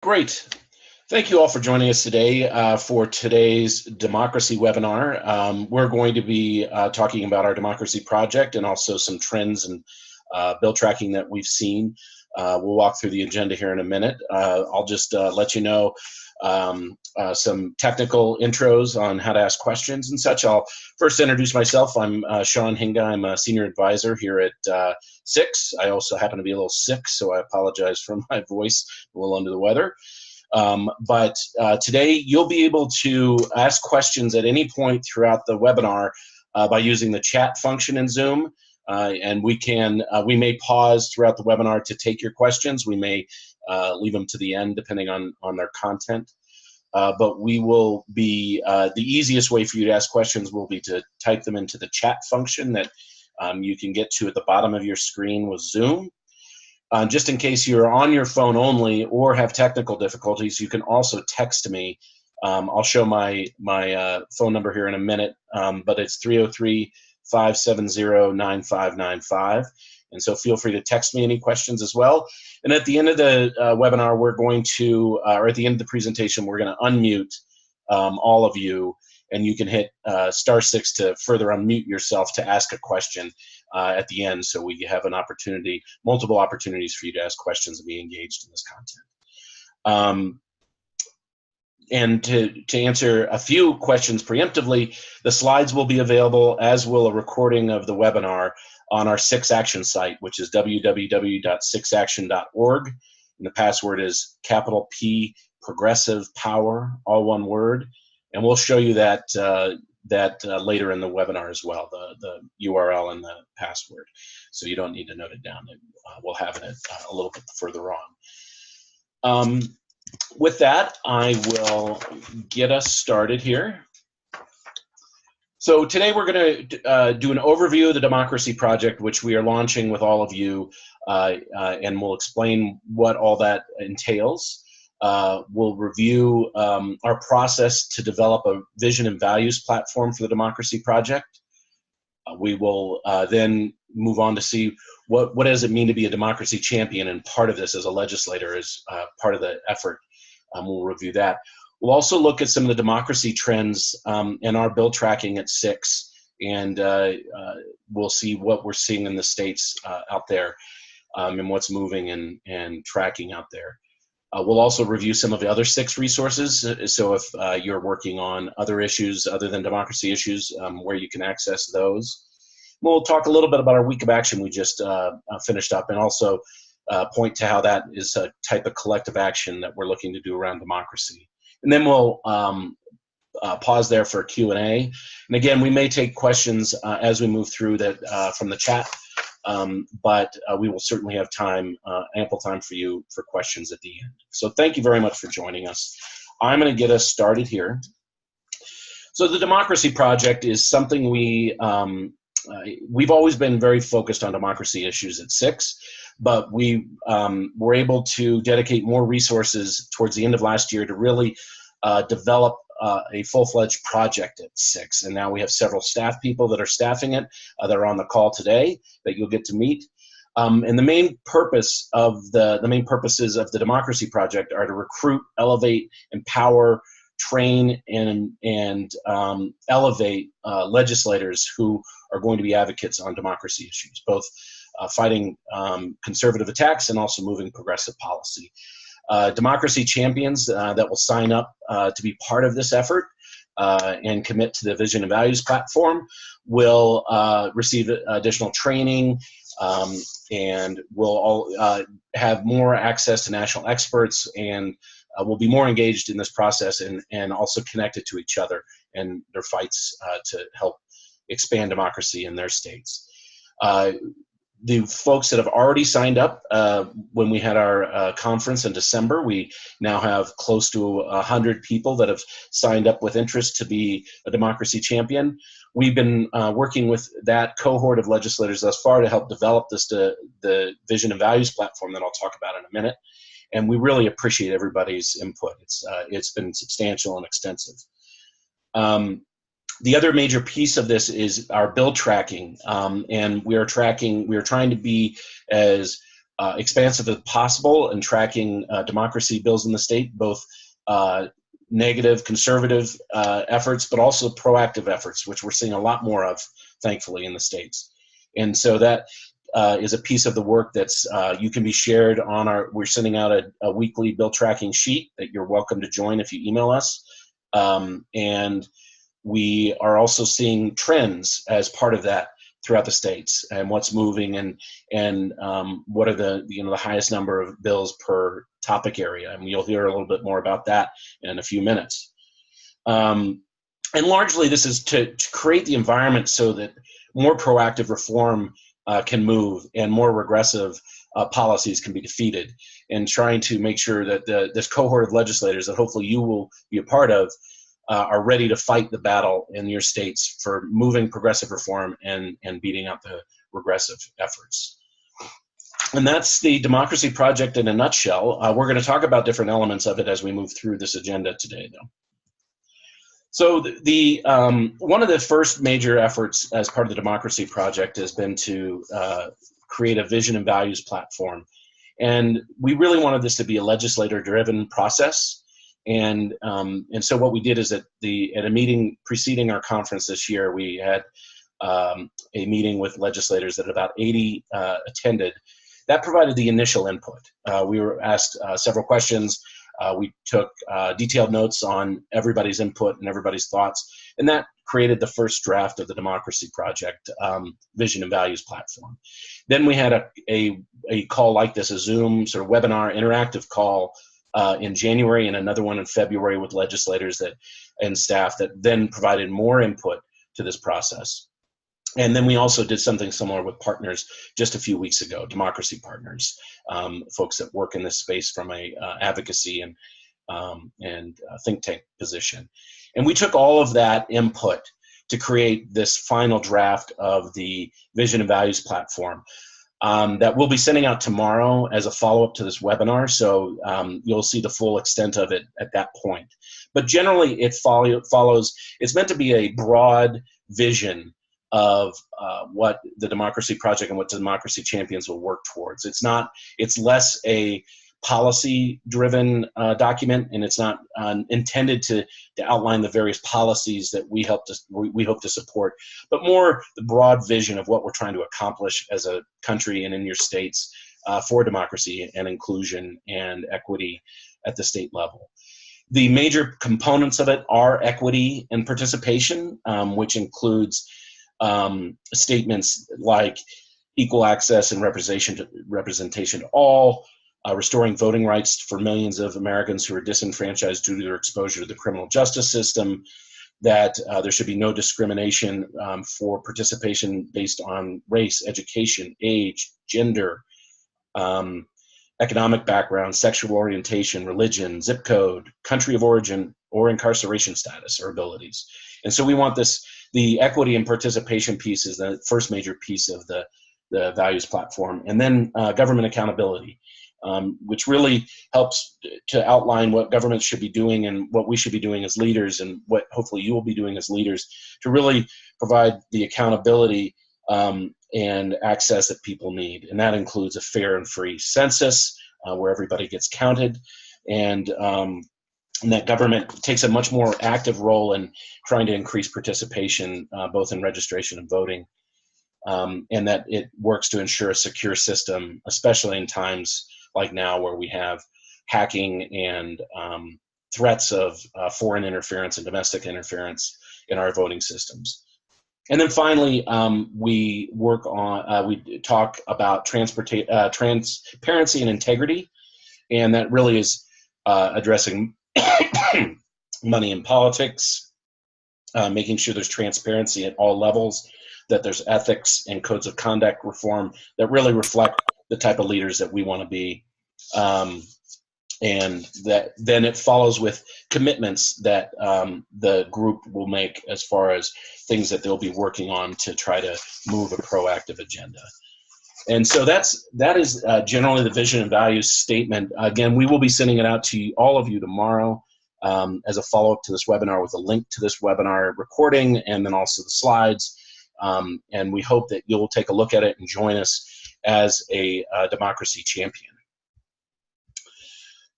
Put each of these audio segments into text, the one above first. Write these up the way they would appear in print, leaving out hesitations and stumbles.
Great. Thank you all for joining us today for today's democracy webinar. We're going to be talking about our democracy project and also some trends and bill tracking that we've seen. We'll walk through the agenda here in a minute. I'll just let you know some technical intros on how to ask questions and such. I'll first introduce myself. I'm Sean Hinga. I'm a senior advisor here at SIX. I also happen to be a little sick, so I apologize for my voice, a little under the weather. But today you'll be able to ask questions at any point throughout the webinar by using the chat function in Zoom. And we may pause throughout the webinar to take your questions. We may leave them to the end depending on their content. But we will be, the easiest way for you to ask questions will be to type them into the chat function that you can get to at the bottom of your screen with Zoom. Just in case you're on your phone only or have technical difficulties, you can also text me. I'll show my phone number here in a minute, but it's 303-570-9595. And so feel free to text me any questions as well. And at the end of the webinar, we're going to, or at the end of the presentation, we're going to unmute all of you, and you can hit *6 to further unmute yourself to ask a question at the end, so we have an opportunity, multiple opportunities for you to ask questions and be engaged in this content. And to answer a few questions preemptively, the slides will be available, as will a recording of the webinar, on our SIX Action site, which is www.sixaction.org. And the password is capital P progressive power, all one word. And we'll show you that later in the webinar as well, the URL and the password. So you don't need to note it down. We'll have it a little bit further on. With that, I will get us started here. So today we're going to do an overview of the Democracy Project, which we are launching with all of you, and we'll explain what all that entails. We'll review our process to develop a vision and values platform for the Democracy Project. We will then move on to see what does it mean to be a democracy champion, and part of this as a legislator is part of the effort. We'll review that. We'll also look at some of the democracy trends in our bill tracking at SIX, and we'll see what we're seeing in the states out there and what's moving and tracking out there. We'll also review some of the other SIX resources, so if you're working on other issues other than democracy issues, where you can access those. We'll talk a little bit about our week of action we just finished up, and also point to how that is a type of collective action that we're looking to do around democracy. And then we'll pause there for Q&A. And again, we may take questions as we move through that from the chat, but we will certainly have time, ample time for you for questions at the end. So thank you very much for joining us. I'm going to get us started here. So the Democracy Project is something we've always been very focused on democracy issues at SIX, but we were able to dedicate more resources towards the end of last year to really develop a full-fledged project at SIX. And now we have several staff people that are staffing it that are on the call today that you'll get to meet. And the main purpose of the main purposes of the Democracy Project are to recruit, elevate, empower, train, and elevate legislators who are going to be advocates on democracy issues, both fighting conservative attacks and also moving progressive policy. Democracy champions that will sign up to be part of this effort and commit to the vision and values platform will receive additional training and will all have more access to national experts, and will be more engaged in this process and also connected to each other and their fights to help expand democracy in their states. The folks that have already signed up when we had our conference in December, we now have close to 100 people that have signed up with interest to be a democracy champion. We've been working with that cohort of legislators thus far to help develop the vision and values platform that I'll talk about in a minute. And we really appreciate everybody's input. It's been substantial and extensive. The other major piece of this is our bill tracking, and we are trying to be as expansive as possible in tracking democracy bills in the state, both negative, conservative efforts, but also proactive efforts, which we're seeing a lot more of, thankfully, in the states. And so that is a piece of the work that's you can be shared on we're sending out a weekly bill tracking sheet that you're welcome to join if you email us. And we are also seeing trends as part of that throughout the states, and what's moving, and what are the highest number of bills per topic area, and you'll hear a little bit more about that in a few minutes. And largely, this is to create the environment so that more proactive reform can move and more regressive policies can be defeated, and trying to make sure that this cohort of legislators that hopefully you will be a part of are ready to fight the battle in your states for moving progressive reform and beating out the regressive efforts. And that's the Democracy Project in a nutshell. We're going to talk about different elements of it as we move through this agenda today, though. So one of the first major efforts as part of the Democracy Project has been to create a vision and values platform. And we really wanted this to be a legislator-driven process. And so what we did is at a meeting preceding our conference this year, we had a meeting with legislators that about 80 attended. That provided the initial input. We were asked several questions. We took detailed notes on everybody's input and everybody's thoughts, and that created the first draft of the Democracy Project Vision and Values platform. Then we had a call like this, a Zoom sort of webinar interactive call in January, and another one in February with legislators and staff that then provided more input to this process. And then we also did something similar with partners just a few weeks ago, democracy partners, folks that work in this space from a advocacy and think tank position. And we took all of that input to create this final draft of the Vision and Values platform that we'll be sending out tomorrow as a follow-up to this webinar. So you'll see the full extent of it at that point. But generally, it follows. It's meant to be a broad vision of what the Democracy Project and what Democracy Champions will work towards. It's less a policy-driven document, and it's not intended to outline the various policies that we hope to support, but more the broad vision of what we're trying to accomplish as a country and in your states for democracy and inclusion and equity at the state level. The major components of it are equity and participation, which includes statements like equal access and representation to all, restoring voting rights for millions of Americans who are disenfranchised due to their exposure to the criminal justice system, that there should be no discrimination for participation based on race, education, age, gender, economic background, sexual orientation, religion, zip code, country of origin, or incarceration status or abilities. And so we want the equity and participation piece is the first major piece of the values platform. And then government accountability, which really helps to outline what governments should be doing and what we should be doing as leaders, and what hopefully you will be doing as leaders to really provide the accountability and access that people need. And that includes a fair and free census where everybody gets counted, and that government takes a much more active role in trying to increase participation both in registration and voting, and that it works to ensure a secure system, especially in times like now where we have hacking and threats of foreign interference and domestic interference in our voting systems. And then finally, we talk about transparency and integrity, and that really is addressing money in politics, making sure there's transparency at all levels, that there's ethics and codes of conduct reform that really reflect the type of leaders that we want to be. And that then it follows with commitments that the group will make as far as things that they'll be working on to try to move a proactive agenda. And so that is generally the vision and values statement. Again, we will be sending it out to all of you tomorrow as a follow-up to this webinar with a link to this webinar recording and then also the slides. And we hope that you'll take a look at it and join us as a democracy champion.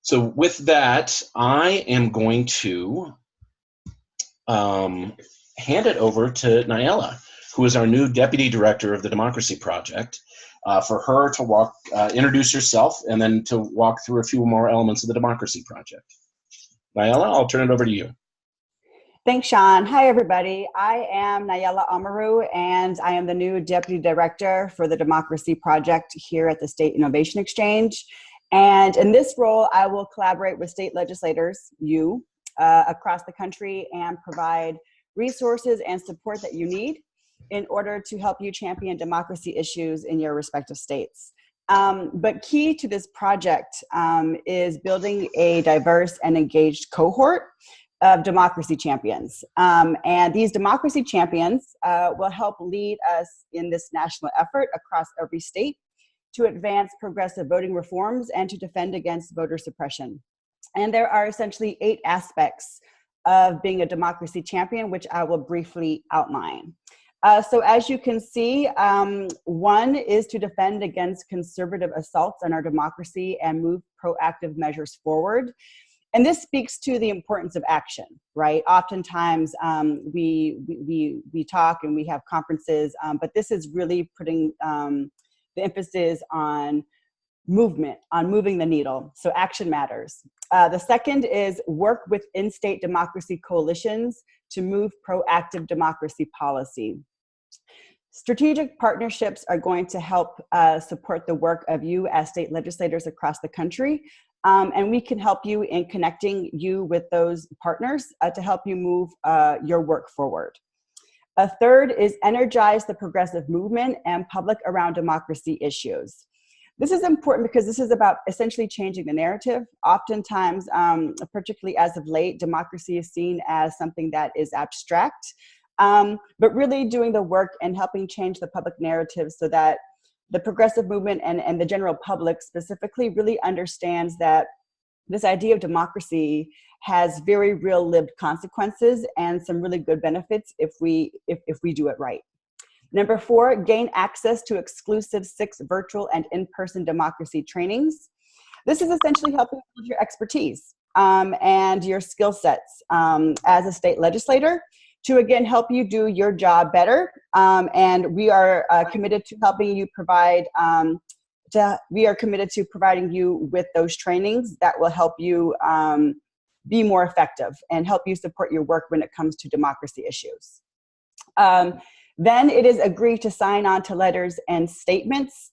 So with that, I am going to hand it over to Nayela, who is our new Deputy Director of the Democracy Project, for her to introduce herself and then to walk through a few more elements of the Democracy Project. Nayela, I'll turn it over to you. Thanks, Sean. Hi, everybody. I am Nayela Amaru, and I am the new Deputy Director for the Democracy Project here at the State Innovation Exchange. And in this role, I will collaborate with state legislators, across the country, and provide resources and support that you need in order to help you champion democracy issues in your respective states. But key to this project is building a diverse and engaged cohort of democracy champions. And these democracy champions will help lead us in this national effort across every state to advance progressive voting reforms and to defend against voter suppression. And there are essentially 8 aspects of being a democracy champion, which I will briefly outline. So as you can see, 1 is to defend against conservative assaults on our democracy and move proactive measures forward. And this speaks to the importance of action, right? Oftentimes we talk and we have conferences, but this is really putting the emphasis on movement, on moving the needle. So action matters. The second is work with in-state democracy coalitions to move proactive democracy policy. Strategic partnerships are going to help support the work of you as state legislators across the country. And we can help you in connecting you with those partners to help you move your work forward. A third is energize the progressive movement and public around democracy issues. This is important because this is about essentially changing the narrative. Oftentimes, particularly as of late, democracy is seen as something that is abstract, but really doing the work and helping change the public narrative so that the progressive movement and the general public specifically really understands that this idea of democracy has very real lived consequences and some really good benefits if we do it right. Number 4, gain access to exclusive 6 virtual and in-person democracy trainings. This is essentially helping build your expertise and your skill sets as a state legislator to, again, help you do your job better. And we are committed to helping you provide, we are committed to providing you with those trainings that will help you be more effective and help you support your work when it comes to democracy issues. Then it is agree to sign on to letters and statements.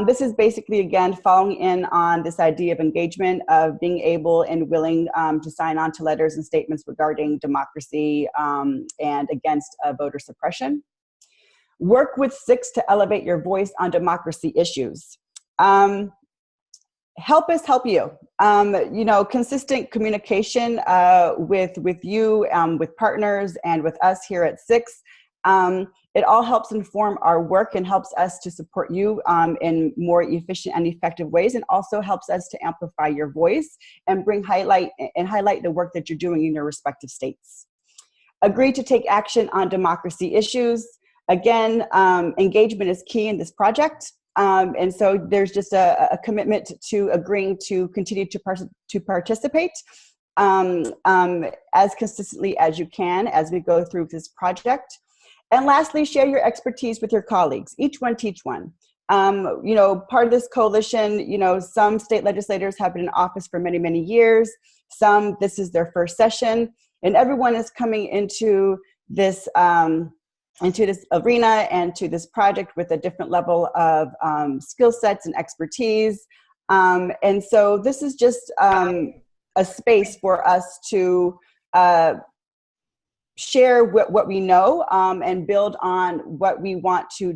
This is basically, again, following in on this idea of engagement, of being able and willing to sign on to letters and statements regarding democracy and against voter suppression. Work with 6 to elevate your voice on democracy issues. Help us help you. Consistent communication with you, with partners, and with us here at 6. It all helps inform our work and helps us to support you in more efficient and effective ways, and also helps us to amplify your voice and highlight the work that you're doing in your respective states. Agree to take action on democracy issues. Again, engagement is key in this project. And so there's just a commitment to agreeing to continue to participate as consistently as you can as we go through this project. And lastly, share your expertise with your colleagues. Each one teach one. Part of this coalition, some state legislators have been in office for many, many years. Some, this is their first session, and everyone is coming into this arena and to this project with a different level of skill sets and expertise. And so this is just a space for us to share what we know and build on what we want to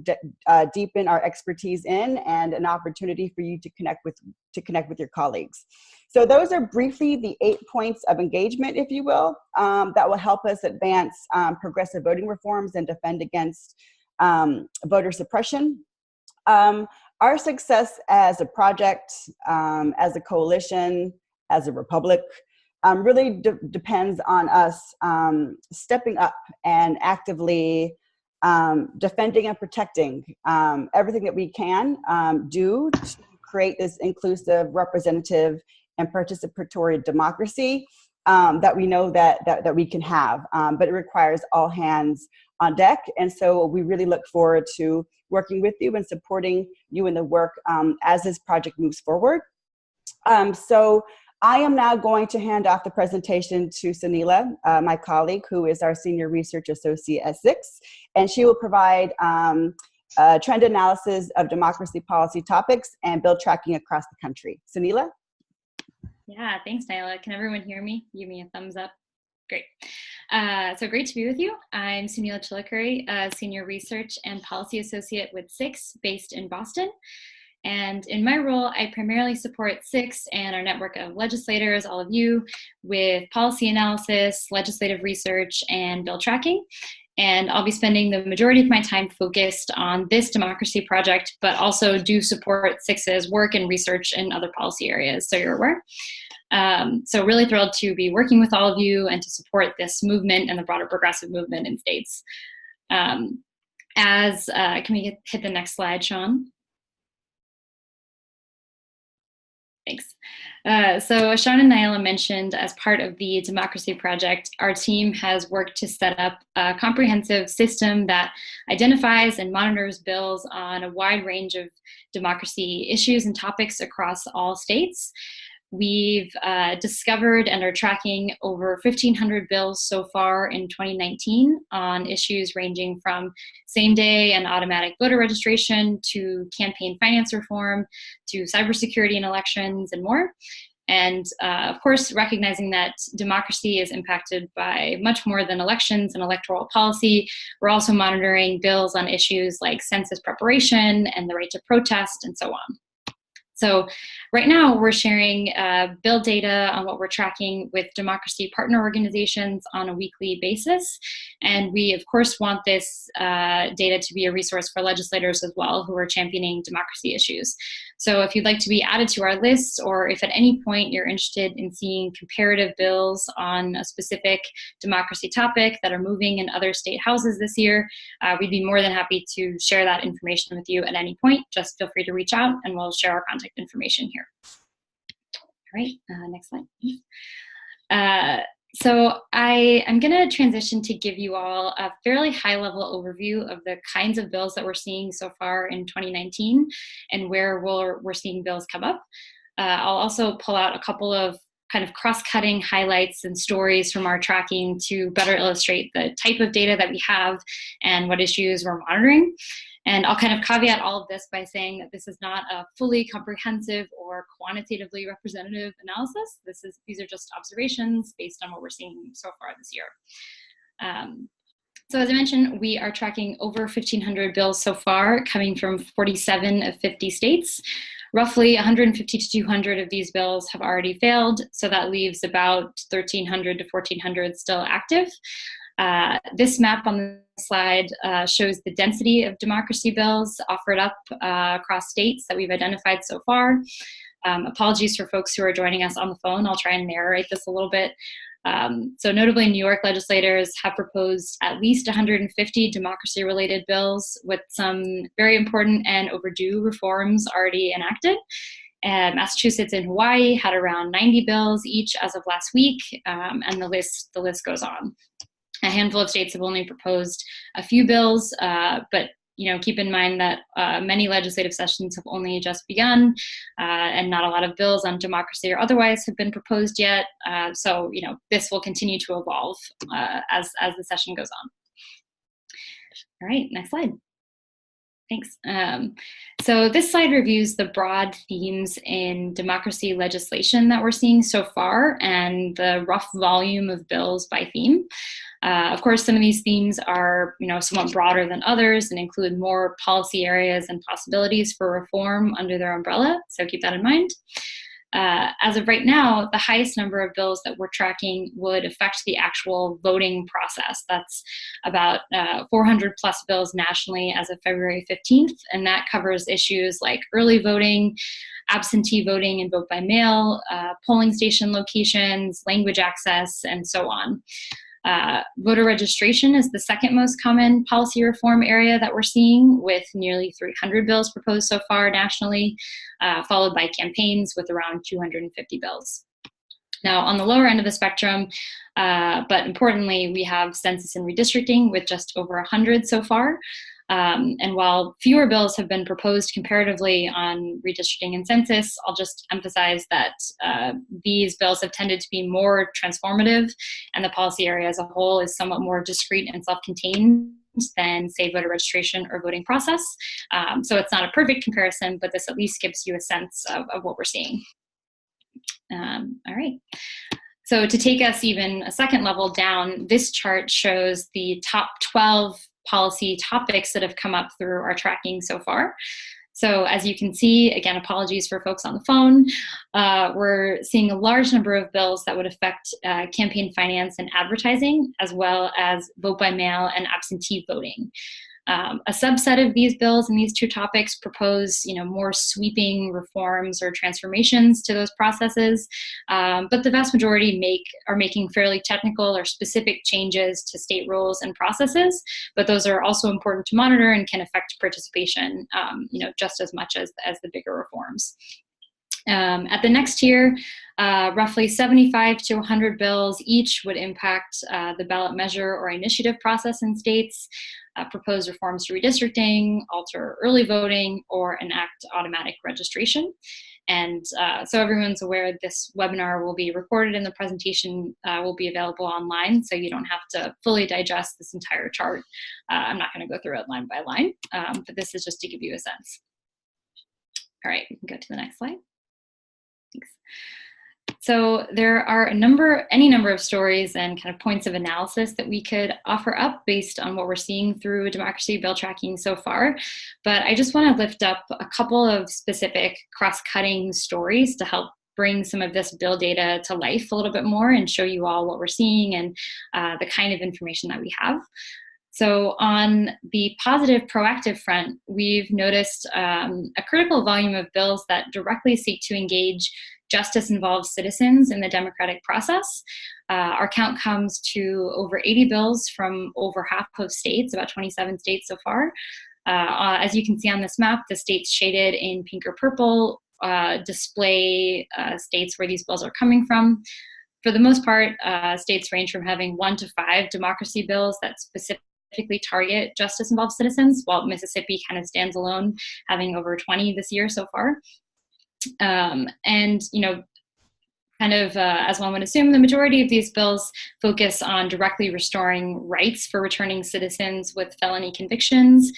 deepen our expertise in, and an opportunity for you to connect with your colleagues. So those are briefly the 8 points of engagement, if you will, that will help us advance progressive voting reforms and defend against voter suppression. Our success as a project, as a coalition, as a republic, really depends on us stepping up and actively defending and protecting everything that we can do to create this inclusive, representative, and participatory democracy that we know that we can have. But it requires all hands on deck. And so we really look forward to working with you and supporting you in the work as this project moves forward. So I am now going to hand off the presentation to Sunila, my colleague, who is our Senior Research Associate at SIX, and she will provide trend analysis of democracy policy topics and bill tracking across the country. Sunila? Yeah, thanks, Nyla. Can everyone hear me? Give me a thumbs up. Great. So great to be with you. I'm Sunila Chilakuri, Senior Research and Policy Associate with SIX, based in Boston. And in my role, I primarily support SIX and our network of legislators, all of you, with policy analysis, legislative research, and bill tracking. And I'll be spending the majority of my time focused on this democracy project, but also do support SIX's work and research in other policy areas, so you're aware. So really thrilled to be working with all of you and to support this movement and the broader progressive movement in states. Can we hit the next slide, Sean? Thanks. So as Sean and Nyla mentioned, as part of the Democracy Project, our team has worked to set up a comprehensive system that identifies and monitors bills on a wide range of democracy issues and topics across all states. We've discovered and are tracking over 1,500 bills so far in 2019 on issues ranging from same-day and automatic voter registration to campaign finance reform to cybersecurity and elections and more. And of course, recognizing that democracy is impacted by much more than elections and electoral policy, we're also monitoring bills on issues like census preparation and the right to protest and so on. So right now we're sharing bill data on what we're tracking with democracy partner organizations on a weekly basis. And we of course want this data to be a resource for legislators as well who are championing democracy issues. So if you'd like to be added to our list, or if at any point you're interested in seeing comparative bills on a specific democracy topic that are moving in other state houses this year, we'd be more than happy to share that information with you at any point. Just feel free to reach out and we'll share our contact information here. All right, next slide. So I'm going to transition to give you all a fairly high-level overview of the kinds of bills that we're seeing so far in 2019 and where we're seeing bills come up. I'll also pull out a couple of kind of cross-cutting highlights and stories from our tracking to better illustrate the type of data that we have and what issues we're monitoring. And I'll kind of caveat all of this by saying that this is not a fully comprehensive or quantitatively representative analysis. These are just observations based on what we're seeing so far this year. So as I mentioned, we are tracking over 1,500 bills so far, coming from 47 of 50 states. Roughly 150 to 200 of these bills have already failed, so that leaves about 1,300 to 1,400 still active. This map on the slide shows the density of democracy bills offered up across states that we've identified so far. Apologies for folks who are joining us on the phone. I'll try and narrate this a little bit. So notably, New York legislators have proposed at least 150 democracy-related bills with some very important and overdue reforms already enacted. Massachusetts and Hawaii had around 90 bills each as of last week, and the list goes on. A handful of states have only proposed a few bills, but keep in mind that many legislative sessions have only just begun, and not a lot of bills on democracy or otherwise have been proposed yet. So this will continue to evolve as the session goes on. All right, next slide. Thanks. So this slide reviews the broad themes in democracy legislation that we're seeing so far and the rough volume of bills by theme. Of course, some of these themes are somewhat broader than others and include more policy areas and possibilities for reform under their umbrella, so keep that in mind. As of right now, the highest number of bills that we're tracking would affect the actual voting process. That's about 400 plus bills nationally as of February 15th, and that covers issues like early voting, absentee voting and vote by mail, polling station locations, language access, and so on. Voter registration is the second most common policy reform area that we're seeing, with nearly 300 bills proposed so far nationally, followed by campaigns with around 250 bills. Now, on the lower end of the spectrum, but importantly, we have census and redistricting with just over 100 so far. And while fewer bills have been proposed comparatively on redistricting and census, I'll just emphasize that these bills have tended to be more transformative, and the policy area as a whole is somewhat more discrete and self-contained than, say, voter registration or voting process. So it's not a perfect comparison, but this at least gives you a sense of what we're seeing. All right. So to take us even a second level down, this chart shows the top 12 policy topics that have come up through our tracking so far. So as you can see, again, apologies for folks on the phone, we're seeing a large number of bills that would affect campaign finance and advertising, as well as vote by mail and absentee voting. A subset of these bills and these two topics propose, more sweeping reforms or transformations to those processes, but the vast majority are making fairly technical or specific changes to state rules and processes. But those are also important to monitor and can affect participation, just as much as the bigger reforms. At the next tier, roughly 75 to 100 bills each would impact the ballot measure or initiative process in states, propose reforms to redistricting, alter early voting, or enact automatic registration. And so everyone's aware this webinar will be recorded and the presentation will be available online, so you don't have to fully digest this entire chart. I'm not going to go through it line by line, but this is just to give you a sense. All right, we can go to the next slide. Thanks. So there are any number of stories and kind of points of analysis that we could offer up based on what we're seeing through democracy bill tracking so far. But I just want to lift up a couple of specific cross-cutting stories to help bring some of this bill data to life a little bit more and show you all what we're seeing and the kind of information that we have. So on the positive proactive front, we've noticed a critical volume of bills that directly seek to engage justice-involved citizens in the democratic process. Our count comes to over 80 bills from over half of states, about 27 states so far. As you can see on this map, the states shaded in pink or purple display states where these bills are coming from. For the most part, states range from having 1 to 5 democracy bills that specifically target justice-involved citizens, while Mississippi kind of stands alone, having over 20 this year so far. As one would assume, the majority of these bills focus on directly restoring rights for returning citizens with felony convictions.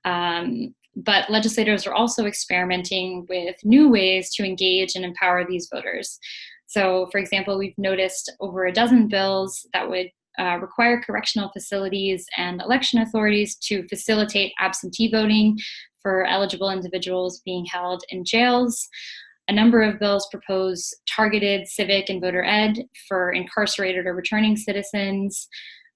But legislators are also experimenting with new ways to engage and empower these voters. So, for example, we've noticed over a dozen bills that would require correctional facilities and election authorities to facilitate absentee voting for eligible individuals being held in jails. A number of bills propose targeted civic and voter ed for incarcerated or returning citizens.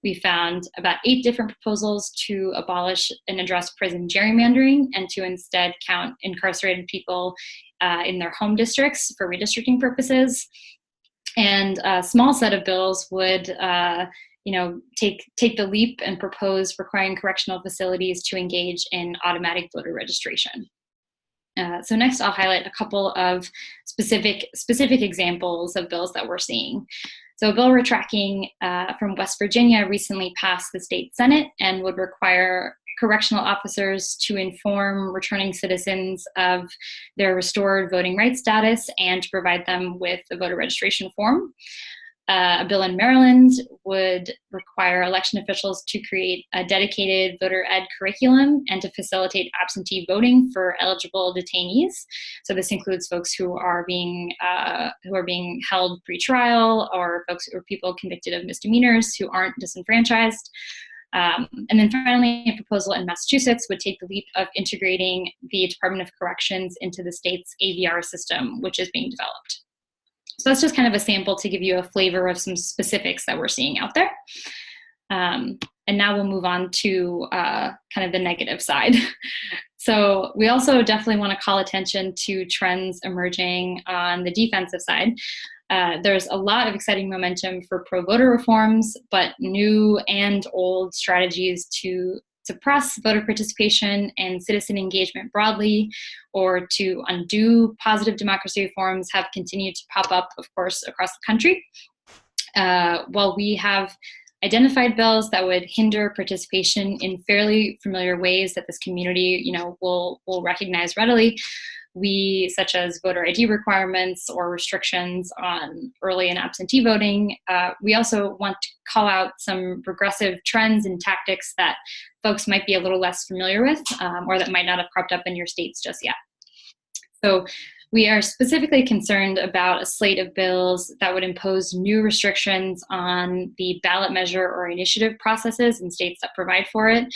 We found about 8 different proposals to abolish and address prison gerrymandering and to instead count incarcerated people in their home districts for redistricting purposes. And a small set of bills would take the leap and propose requiring correctional facilities to engage in automatic voter registration. So next, I'll highlight a couple of specific examples of bills that we're seeing. So a bill we're tracking from West Virginia recently passed the state Senate and would require correctional officers to inform returning citizens of their restored voting rights status and to provide them with a voter registration form. A bill in Maryland would require election officials to create a dedicated voter ed curriculum and to facilitate absentee voting for eligible detainees. So this includes folks who are being held pre-trial, or people convicted of misdemeanors who aren't disenfranchised. And then finally, a proposal in Massachusetts would take the leap of integrating the Department of Corrections into the state's AVR system, which is being developed. So that's just kind of a sample to give you a flavor of some specifics that we're seeing out there. And now we'll move on to kind of the negative side. So we also definitely want to call attention to trends emerging on the defensive side. There's a lot of exciting momentum for pro-voter reforms, but new and old strategies to suppress voter participation and citizen engagement broadly, or to undo positive democracy reforms, have continued to pop up, of course, across the country. While we have identified bills that would hinder participation in fairly familiar ways that this community, will recognize readily, such as voter ID requirements or restrictions on early and absentee voting, we also want to call out some regressive trends and tactics that folks might be a little less familiar with, or that might not have cropped up in your states just yet. So we are specifically concerned about a slate of bills that would impose new restrictions on the ballot measure or initiative processes in states that provide for it.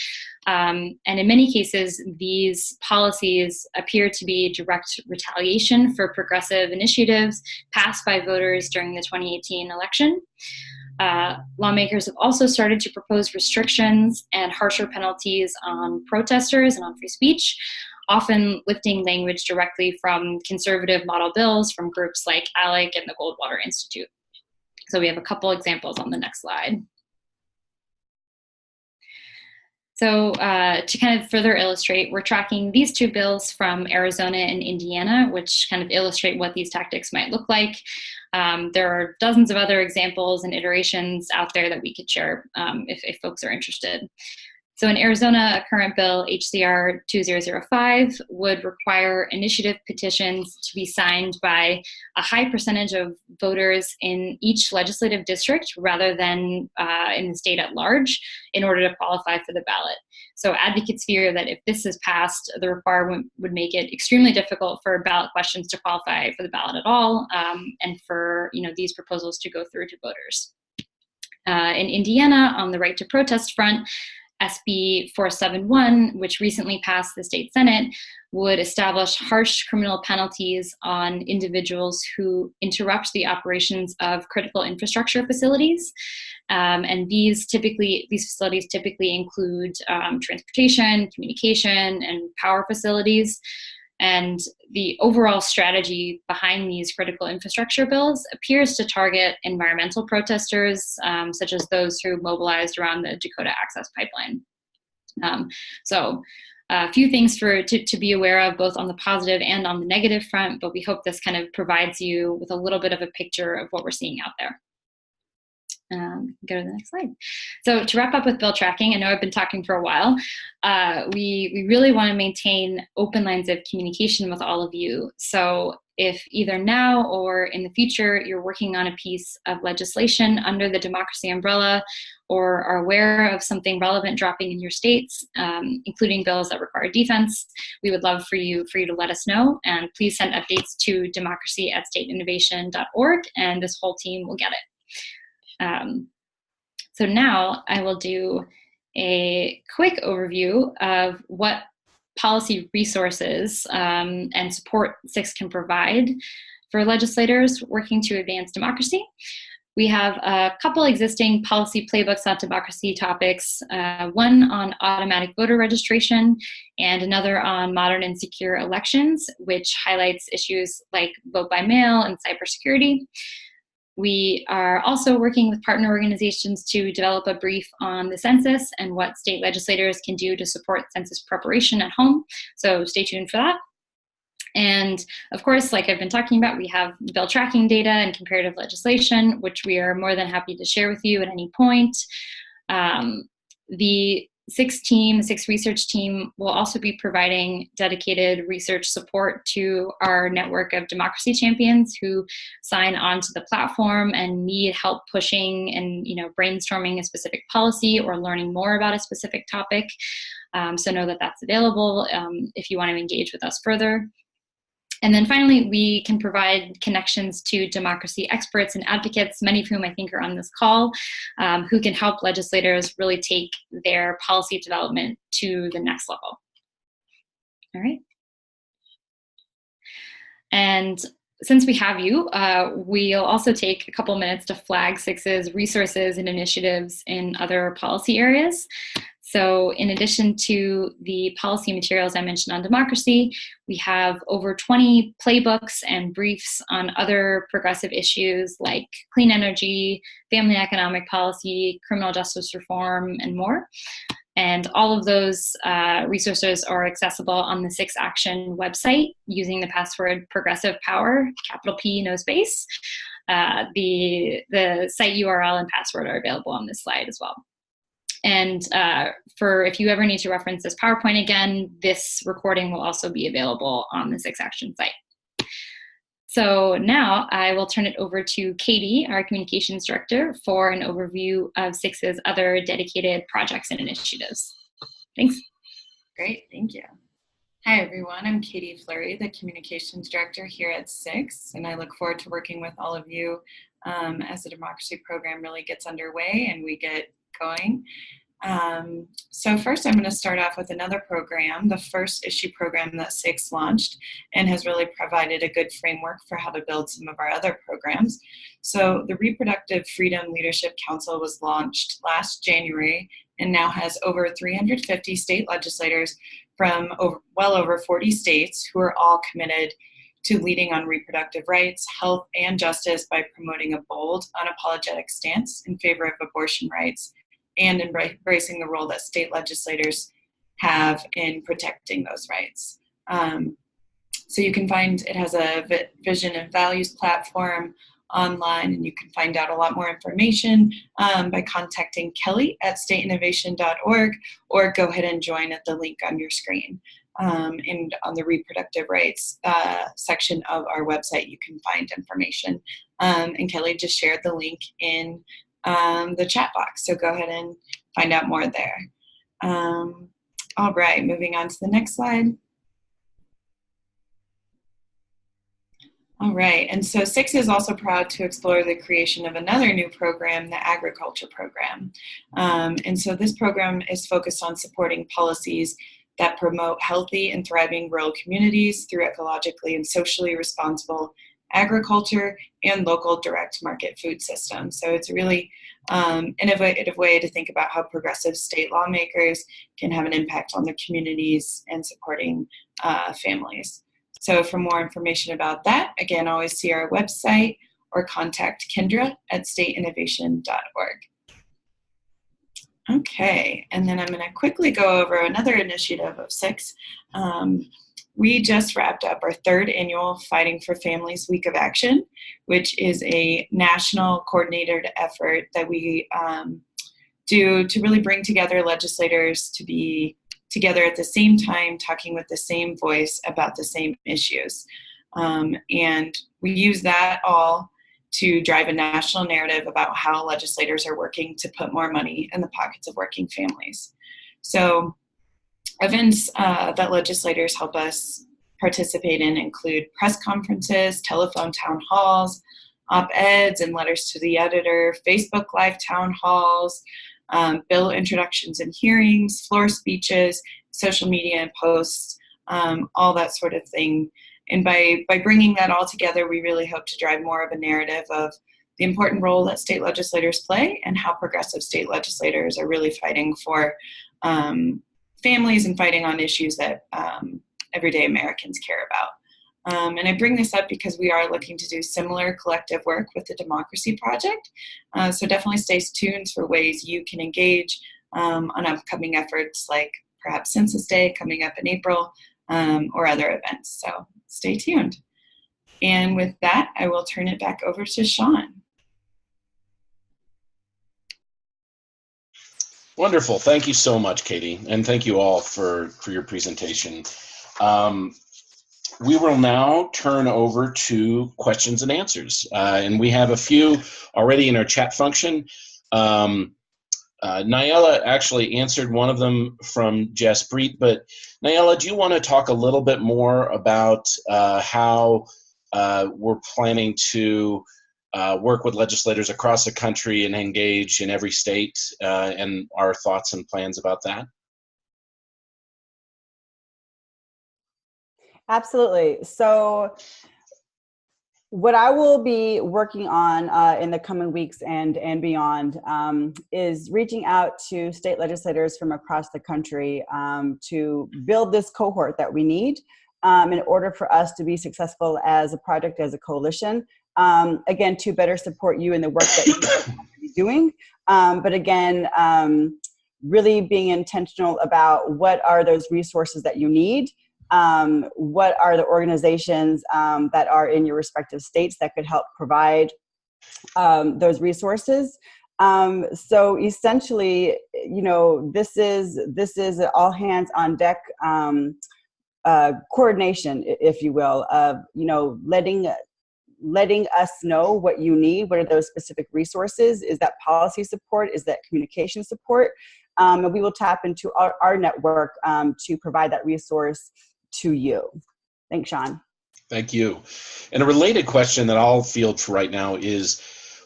And in many cases, these policies appear to be direct retaliation for progressive initiatives passed by voters during the 2018 election. Lawmakers have also started to propose restrictions and harsher penalties on protesters and on free speech, often lifting language directly from conservative model bills from groups like ALEC and the Goldwater Institute. So we have a couple examples on the next slide. So to kind of further illustrate, we're tracking these two bills from Arizona and Indiana, which kind of illustrate what these tactics might look like. There are dozens of other examples and iterations out there that we could share if folks are interested. So in Arizona, a current bill, HCR 2005, would require initiative petitions to be signed by a high percentage of voters in each legislative district rather than in the state at large in order to qualify for the ballot. So advocates fear that if this is passed, the requirement would make it extremely difficult for ballot questions to qualify for the ballot at all, and for these proposals to go through to voters. In Indiana, on the right to protest front, SB 471, which recently passed the state Senate, would establish harsh criminal penalties on individuals who interrupt the operations of critical infrastructure facilities. And these facilities typically include transportation, communication, and power facilities. And the overall strategy behind these critical infrastructure bills appears to target environmental protesters, such as those who mobilized around the Dakota Access Pipeline. So a few things to be aware of, both on the positive and on the negative front, but we hope this kind of provides you with a little bit of a picture of what we're seeing out there. Go to the next slide. So to wrap up with bill tracking, I know I've been talking for a while. We really want to maintain open lines of communication with all of you. So if either now or in the future you're working on a piece of legislation under the democracy umbrella, or are aware of something relevant dropping in your states, including bills that require defense, we would love for you to let us know. And please send updates to democracy@stateinnovation.org, and this whole team will get it. So now I will do a quick overview of what policy resources and support SIX can provide for legislators working to advance democracy. We have a couple existing policy playbooks on democracy topics, one on automatic voter registration and another on modern and secure elections, which highlights issues like vote by mail and cybersecurity. We are also working with partner organizations to develop a brief on the census and what state legislators can do to support census preparation at home. So stay tuned for that. And of course, like I've been talking about, we have bill tracking data and comparative legislation, which we are more than happy to share with you at any point. The SIX research team will also be providing dedicated research support to our network of democracy champions who sign on to the platform and need help pushing and brainstorming a specific policy or learning more about a specific topic. So know that that's available if you want to engage with us further. And then finally, we can provide connections to democracy experts and advocates, many of whom I think are on this call, who can help legislators really take their policy development to the next level. All right. And since we have you, we'll also take a couple minutes to flag SIX's resources and initiatives in other policy areas. So in addition to the policy materials I mentioned on democracy, we have over 20 playbooks and briefs on other progressive issues like clean energy, family economic policy, criminal justice reform, and more. And all of those resources are accessible on the 6Action website using the password progressive power, capital P, no space. The site URL and password are available on this slide as well. And for if you ever need to reference this PowerPoint again, this recording will also be available on the 6Action site. So now I will turn it over to Katie, our communications director, for an overview of 6's other dedicated projects and initiatives. Thanks. Great, thank you. Hi everyone, I'm Katie Fleury, the communications director here at 6, and I look forward to working with all of you as the democracy program really gets underway and we get going. So first I'm going to start off with another program, the first issue program that 6 launched and has really provided a good framework for how to build some of our other programs. So the Reproductive Freedom Leadership Council was launched last January and now has over 350 state legislators from well over 40 states who are all committed to leading on reproductive rights, health, and justice by promoting a bold, unapologetic stance in favor of abortion rights and embracing the role that state legislators have in protecting those rights. So you can find, it has a vision and values platform online, and you can find out a lot more information by contacting Kelly at stateinnovation.org, or go ahead and join at the link on your screen. And on the reproductive rights section of our website, you can find information. And Kelly just shared the link in the chat box, so go ahead and find out more there. All right, moving on to the next slide. All right, and so 6 is also proud to explore the creation of another new program, the agriculture program. And so this program is focused on supporting policies that promote healthy and thriving rural communities through ecologically and socially responsible agriculture and local direct market food systems. So it's a really innovative way to think about how progressive state lawmakers can have an impact on the communities and supporting families. So for more information about that, again, always see our website or contact Kendra at stateinnovation.org. Okay, and then I'm going to quickly go over another initiative of 6. We just wrapped up our 3rd annual Fighting for Families Week of Action, which is a national coordinated effort that we do to really bring together legislators to be together at the same time, talking with the same voice about the same issues. And we use that all to drive a national narrative about how legislators are working to put more money in the pockets of working families. So events that legislators help us participate in include press conferences, telephone town halls, op-eds and letters to the editor, Facebook Live town halls, bill introductions and hearings, floor speeches, social media and posts, all that sort of thing. And by bringing that all together, we really hope to drive more of a narrative of the important role that state legislators play and how progressive state legislators are really fighting for families and fighting on issues that everyday Americans care about. And I bring this up because we are looking to do similar collective work with the Democracy Project. So definitely stay tuned for ways you can engage on upcoming efforts like perhaps Census Day coming up in April or other events. So stay tuned. And with that, I will turn it back over to Sean. Wonderful. Thank you so much, Katie. And thank you all for your presentation. We will now turn over to questions and answers. And we have a few already in our chat function. Nayela actually answered one of them from Jaspreet, but Nayela, do you want to talk a little bit more about how we're planning to work with legislators across the country and engage in every state and our thoughts and plans about that? Absolutely. So What I will be working on in the coming weeks and beyond is reaching out to state legislators from across the country to build this cohort that we need in order for us to be successful as a project, as a coalition. Again, to better support you in the work that you're doing. But again, really being intentional about what are those resources that you need. What are the organizations that are in your respective states that could help provide those resources? So essentially, you know, this is all hands on deck coordination, if you will, of, you know, letting us know what you need. What are those specific resources? Is that policy support? Is that communication support? And we will tap into our network to provide that resource to you. Thanks, Sean. Thank you. And a related question that I'll field for right now is,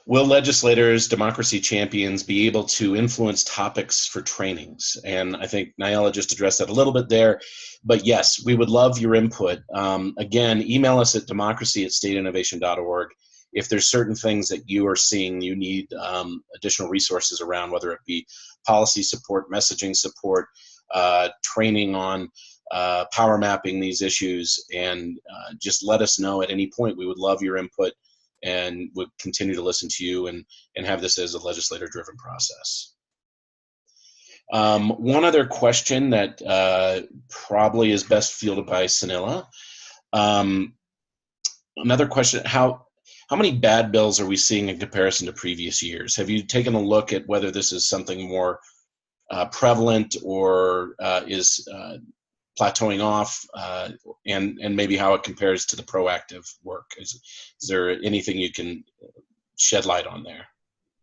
will legislators, democracy champions, be able to influence topics for trainings? And I think Nayala just addressed that a little bit there. But yes, we would love your input. Again, email us at democracy@stateinnovation.org. If there's certain things that you are seeing you need additional resources around, whether it be policy support, messaging support, training on power mapping these issues, and just let us know at any point. We would love your input and would continue to listen to you and have this as a legislator-driven process. One other question that probably is best fielded by Sunila. Another question, how many bad bills are we seeing in comparison to previous years? Have you taken a look at whether this is something more prevalent or is plateauing off, and maybe how it compares to the proactive work? Is there anything you can shed light on there?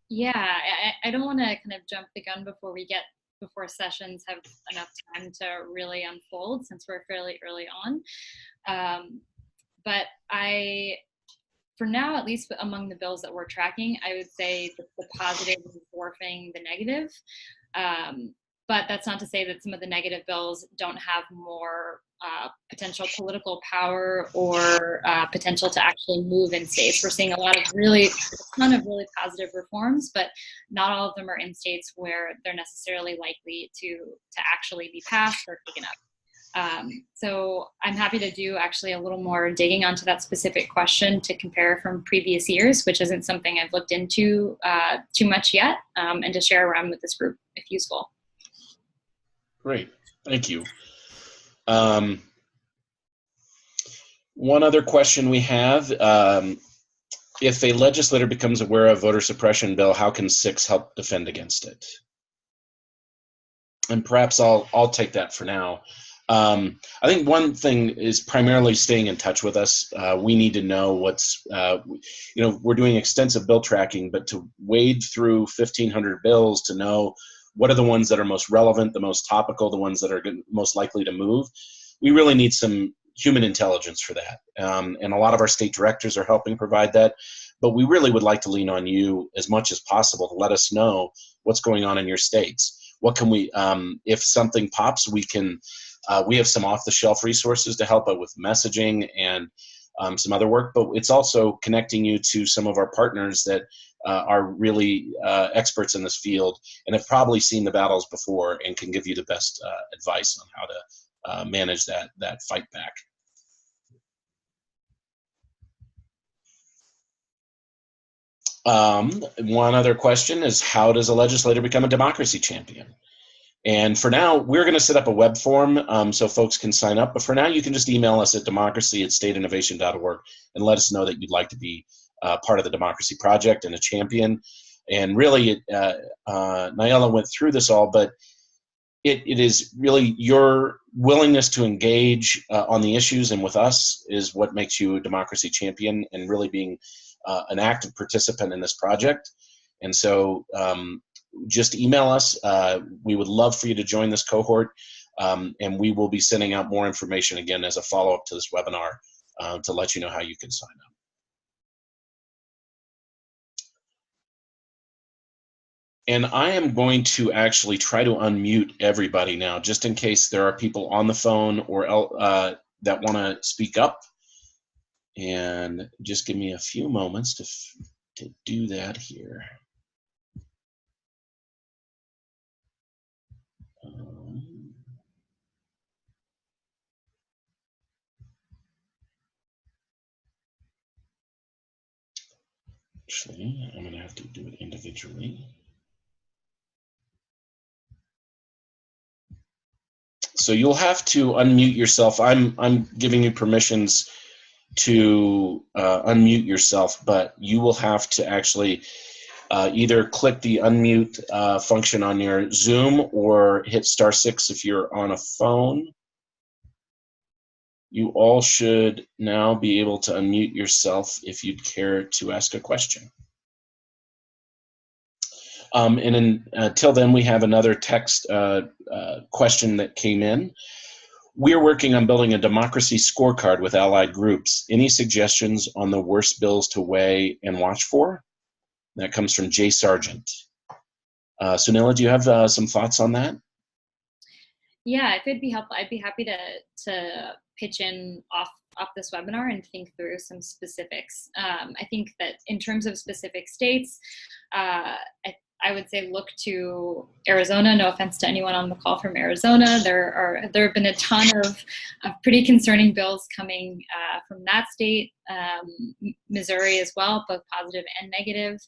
Yeah, I don't want to kind of jump the gun before sessions have enough time to really unfold, since we're fairly early on. But for now, at least among the bills that we're tracking, I would say the positive is dwarfing the negative. But that's not to say that some of the negative bills don't have more potential political power or potential to actually move in states. We're seeing a ton of really positive reforms, but not all of them are in states where they're necessarily likely to actually be passed or taken up. So I'm happy to do actually a little more digging onto that specific question to compare from previous years, which isn't something I've looked into too much yet, and to share around with this group if useful. Great, thank you. One other question we have, if a legislator becomes aware of voter suppression bill, how can SIX help defend against it? And perhaps I'll take that for now. I think one thing is primarily staying in touch with us. We need to know what's, we're doing extensive bill tracking, but to wade through 1,500 bills to know what are the ones that are most relevant, the most topical, the ones that are most likely to move, we really need some human intelligence for that. And a lot of our state directors are helping provide that, but we really would like to lean on you as much as possible to let us know what's going on in your states. What can we, if something pops, we have some off-the-shelf resources to help out with messaging and some other work, but it's also connecting you to some of our partners that are really experts in this field and have probably seen the battles before and can give you the best advice on how to manage that fight back. One other question is, how does a legislator become a democracy champion? And for now, we're going to set up a web form so folks can sign up. But for now, you can just email us at democracy@stateinnovation.org and let us know that you'd like to be part of the Democracy Project and a champion. And really, Nayala went through this all, but it is really your willingness to engage on the issues and with us is what makes you a democracy champion, and really being an active participant in this project. And so just email us. We would love for you to join this cohort, and we will be sending out more information again as a follow-up to this webinar to let you know how you can sign up. And I am going to actually try to unmute everybody now, just in case there are people on the phone or that want to speak up. And just give me a few moments to do that here. Actually, I'm going to have to do it individually. So you'll have to unmute yourself. I'm giving you permissions to unmute yourself, but you will have to actually either click the unmute function on your Zoom or hit *6 if you're on a phone. You all should now be able to unmute yourself if you'd care to ask a question. Until then, we have another text question that came in. We're working on building a democracy scorecard with allied groups. Any suggestions on the worst bills to weigh and watch for? That comes from Jay Sargent. Sunila, do you have some thoughts on that? Yeah, if it'd be helpful, I'd be happy to pitch in off this webinar and think through some specifics. I think that in terms of specific states, I would say look to Arizona. No offense to anyone on the call from Arizona. There have been a ton of pretty concerning bills coming from that state. Missouri as well, both positive and negative.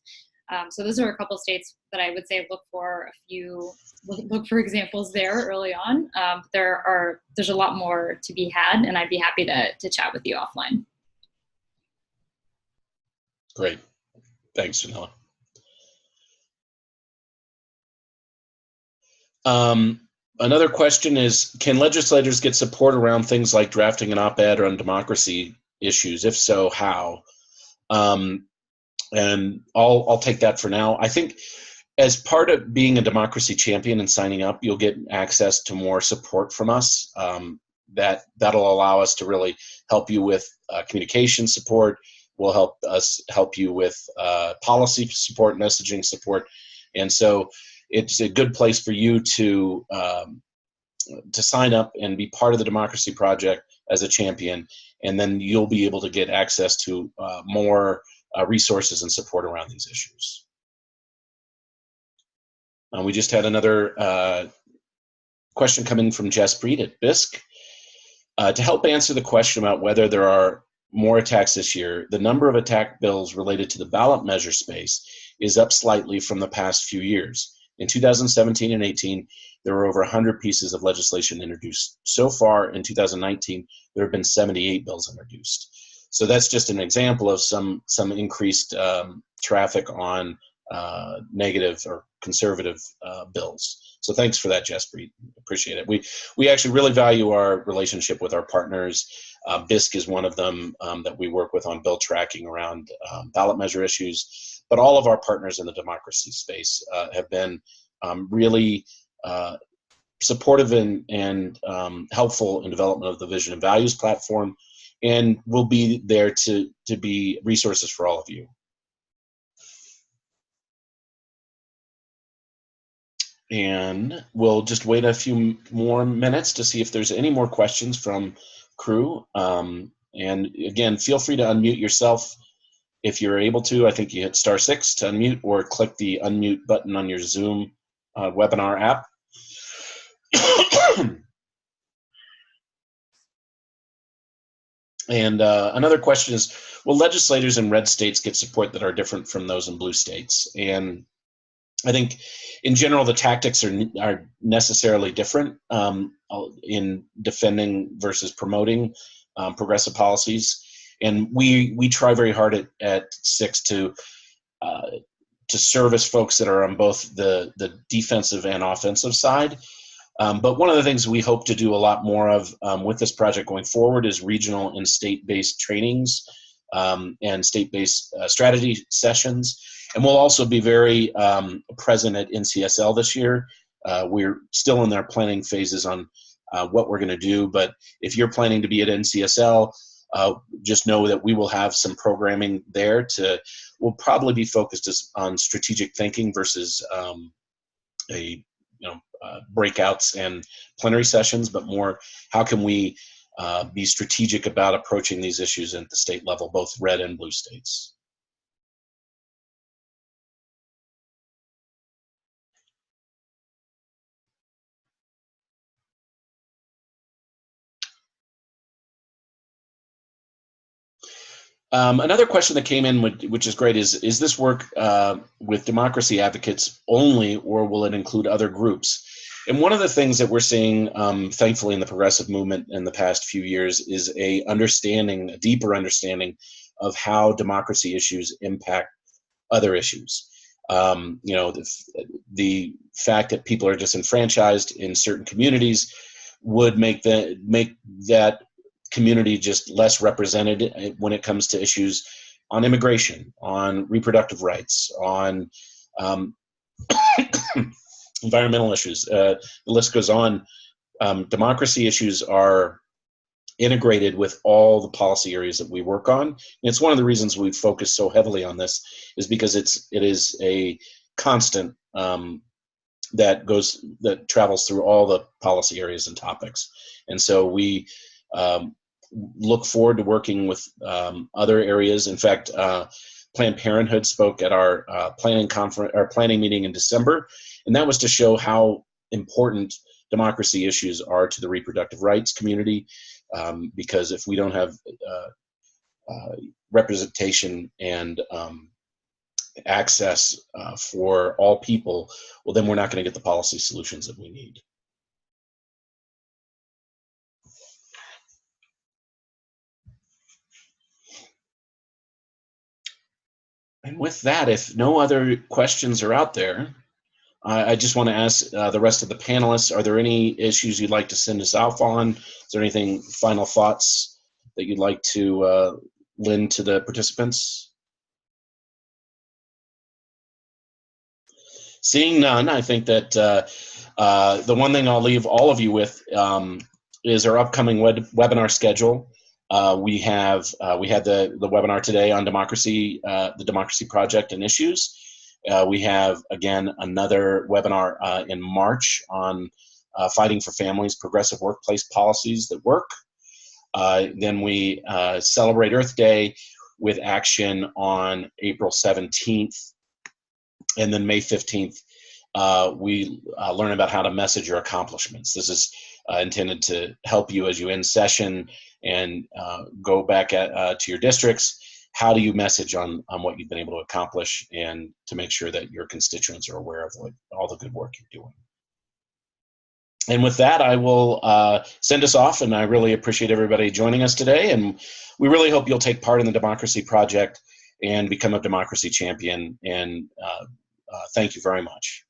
So those are a couple states that I would say look for examples there early on. There's a lot more to be had, and I'd be happy to chat with you offline. Great, thanks, Sunila. Another question is, can legislators get support around things like drafting an op-ed on democracy issues? If so, how? And I'll take that for now. I think as part of being a democracy champion and signing up, you'll get access to more support from us. That'll allow us to really help you with communication support. Will help us help you with policy support, messaging support, and so it's a good place for you to sign up and be part of the Democracy Project as a champion, and then you'll be able to get access to more resources and support around these issues. We just had another question coming from Jaspreet at BISC. To help answer the question about whether there are more attacks this year, the number of attack bills related to the ballot measure space is up slightly from the past few years. In 2017 and 18, there were over 100 pieces of legislation introduced. So far in 2019, there have been 78 bills introduced. So that's just an example of some increased traffic on negative or conservative bills. So thanks for that, Jaspreet. Appreciate it. We actually really value our relationship with our partners. BISC is one of them that we work with on bill tracking around ballot measure issues. But all of our partners in the democracy space have been really supportive and helpful in development of the Vision and Values platform, and will be there to be resources for all of you. And we'll just wait a few more minutes to see if there's any more questions from crew. And again, feel free to unmute yourself if you're able to. I think you hit *6 to unmute, or click the unmute button on your Zoom webinar app. And another question is, will legislators in red states get support that are different from those in blue states? And I think in general, the tactics are necessarily different in defending versus promoting progressive policies. And we try very hard at SIX to service folks that are on both the defensive and offensive side. But one of the things we hope to do a lot more of with this project going forward is regional and state-based trainings and state-based strategy sessions. And we'll also be very present at NCSL this year. We're still in our planning phases on what we're going to do. But if you're planning to be at NCSL, just know that we will have some programming there. We'll probably be focused on strategic thinking versus breakouts and plenary sessions, but more how can we be strategic about approaching these issues at the state level, both red and blue states. Another question that came in, which is great, is this work with democracy advocates only, or will it include other groups? And one of the things that we're seeing, thankfully, in the progressive movement in the past few years is a deeper understanding of how democracy issues impact other issues. The fact that people are disenfranchised in certain communities would make that community just less represented when it comes to issues on immigration, on reproductive rights, on environmental issues. The list goes on. Democracy issues are integrated with all the policy areas that we work on. And it's one of the reasons we focus so heavily on this, is because it is a constant that travels through all the policy areas and topics. And so we look forward to working with other areas. In fact, Planned Parenthood spoke at our planning meeting in December, and that was to show how important democracy issues are to the reproductive rights community, because if we don't have representation and access for all people, well, then we're not going to get the policy solutions that we need. And with that, if no other questions are out there, I just want to ask the rest of the panelists, are there any issues you'd like to send us off on? Is there anything, final thoughts that you'd like to lend to the participants? Seeing none, I think that the one thing I'll leave all of you with is our upcoming webinar schedule. We had the webinar today on democracy, the Democracy Project and issues. We have, again, another webinar in March on fighting for families, progressive workplace policies that work. Then we celebrate Earth Day with action on April 17th. And then May 15th, we learn about how to message your accomplishments. This is intended to help you as you end session and go back to your districts. How do you message on what you've been able to accomplish, and to make sure that your constituents are aware of all the good work you're doing. And with that, I will send us off, and I really appreciate everybody joining us today, and we really hope you'll take part in the Democracy Project and become a democracy champion, and thank you very much.